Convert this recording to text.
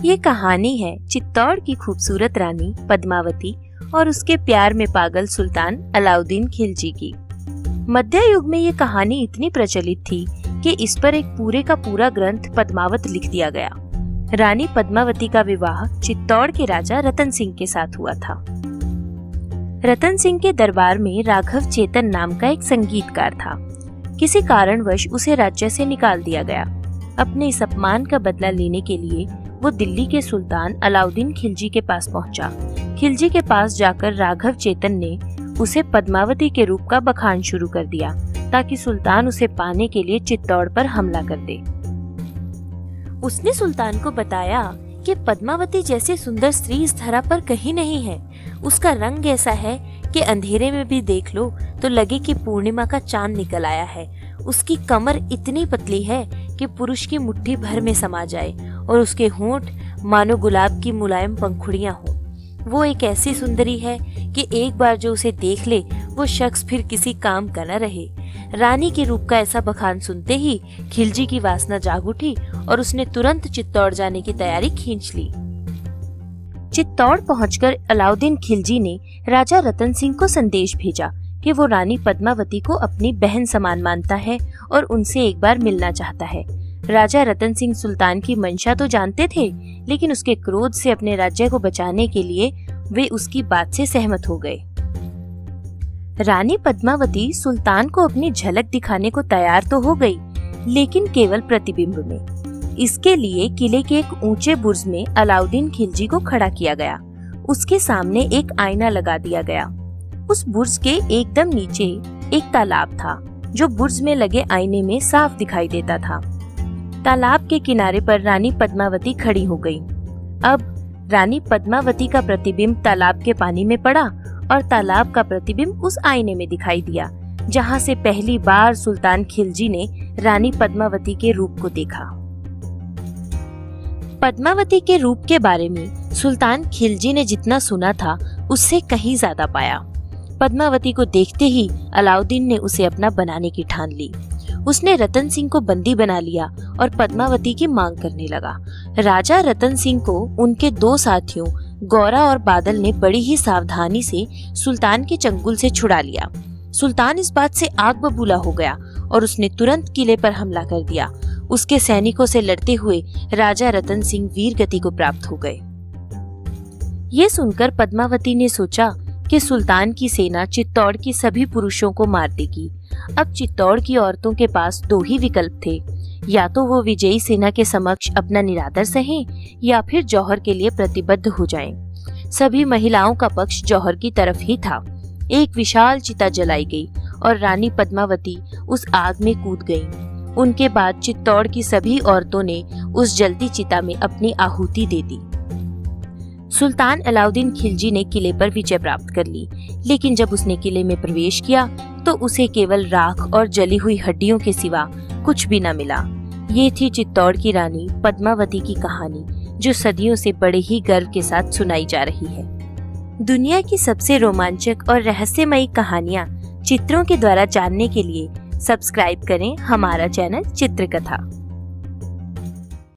ये कहानी है चित्तौड़ की खूबसूरत रानी पद्मावती और उसके प्यार में पागल सुल्तान अलाउद्दीन खिलजी की। मध्य युग में ये कहानी इतनी प्रचलित थी कि इस पर एक पूरे का पूरा ग्रंथ पद्मावत लिख दिया गया। रानी पद्मावती का विवाह चित्तौड़ के राजा रतन सिंह के साथ हुआ था। रतन सिंह के दरबार में राघव चेतन नाम का एक संगीतकार था। किसी कारणवश उसे राज्य से निकाल दिया गया। अपने इस अपमान का बदला लेने के लिए वो दिल्ली के सुल्तान अलाउद्दीन खिलजी के पास पहुंचा। खिलजी के पास जाकर राघव चेतन ने उसे पद्मावती के रूप का बखान शुरू कर दिया ताकि सुल्तान उसे पाने के लिए चित्तौड़ पर हमला कर दे। उसने सुल्तान को बताया कि पद्मावती जैसी सुंदर स्त्री इस धरा पर कहीं नहीं है। उसका रंग ऐसा है कि अंधेरे में भी देख लो तो लगे कि पूर्णिमा का चांद निकल आया है। उसकी कमर इतनी पतली है कि पुरुष की मुट्ठी भर में समा जाए और उसके होंठ मानो गुलाब की मुलायम पंखुड़ियां हों। वो एक ऐसी सुंदरी है कि एक बार जो उसे देख ले वो शख्स फिर किसी काम का न रहे। रानी के रूप का ऐसा बखान सुनते ही खिलजी की वासना जाग उठी और उसने तुरंत चित्तौड़ जाने की तैयारी खींच ली। चित्तौड़ पहुंचकर अलाउद्दीन खिलजी ने राजा रतन सिंह को संदेश भेजा कि वो रानी पद्मावती को अपनी बहन समान मानता है और उनसे एक बार मिलना चाहता है। राजा रतन सिंह सुल्तान की मंशा तो जानते थे, लेकिन उसके क्रोध से अपने राज्य को बचाने के लिए वे उसकी बात से सहमत हो गए। रानी पद्मावती सुल्तान को अपनी झलक दिखाने को तैयार तो हो गई, लेकिन केवल प्रतिबिंब में। इसके लिए किले के एक ऊंचे बुर्ज में अलाउद्दीन खिलजी को खड़ा किया गया। उसके सामने एक आईना लगा दिया गया। उस बुर्ज के एकदम नीचे एक तालाब था जो बुर्ज में लगे आईने में साफ दिखाई देता था। तालाब के किनारे पर रानी पद्मावती खड़ी हो गई। अब रानी पद्मावती का प्रतिबिंब तालाब के पानी में पड़ा और तालाब का प्रतिबिंब उस आईने में दिखाई दिया, जहां से पहली बार सुल्तान खिलजी ने रानी पद्मावती के रूप को देखा। पद्मावती के रूप के बारे में सुल्तान खिलजी ने जितना सुना था उससे कहीं ज्यादा पाया। पद्मावती को देखते ही अलाउद्दीन ने उसे अपना बनाने की ठान ली। उसने रतन सिंह को बंदी बना लिया और पद्मावती की मांग करने लगा। राजा रतन सिंह को उनके दो साथियों गौरा और बादल ने बड़ी ही सावधानी से सुल्तान के चंगुल से छुड़ा लिया। सुल्तान इस बात से आग बबूला हो गया और उसने तुरंत किले पर हमला कर दिया। उसके सैनिकों से लड़ते हुए राजा रतन सिंह वीर गति को प्राप्त हो गए। ये सुनकर पद्मावती ने सोचा कि सुल्तान की सेना चित्तौड़ की सभी पुरुषों को मार देगी। अब चित्तौड़ की औरतों के पास दो ही विकल्प थे, या तो वो विजयी सेना के समक्ष अपना निरादर सहें या फिर जौहर के लिए प्रतिबद्ध हो जाएं। सभी महिलाओं का पक्ष जौहर की तरफ ही था। एक विशाल चिता जलाई गई और रानी पद्मावती उस आग में कूद गई। उनके बाद चित्तौड़ की सभी औरतों ने उस जलती चिता में अपनी आहुति दे दी। सुल्तान अलाउद्दीन खिलजी ने किले पर विजय प्राप्त कर ली, लेकिन जब उसने किले में प्रवेश किया तो उसे केवल राख और जली हुई हड्डियों के सिवा कुछ भी न मिला। ये थी चित्तौड़ की रानी पद्मावती की कहानी, जो सदियों से बड़े ही गर्व के साथ सुनाई जा रही है। दुनिया की सबसे रोमांचक और रहस्यमयी कहानियाँ चित्रों के द्वारा जानने के लिए सब्सक्राइब करें हमारा चैनल चित्रकथा।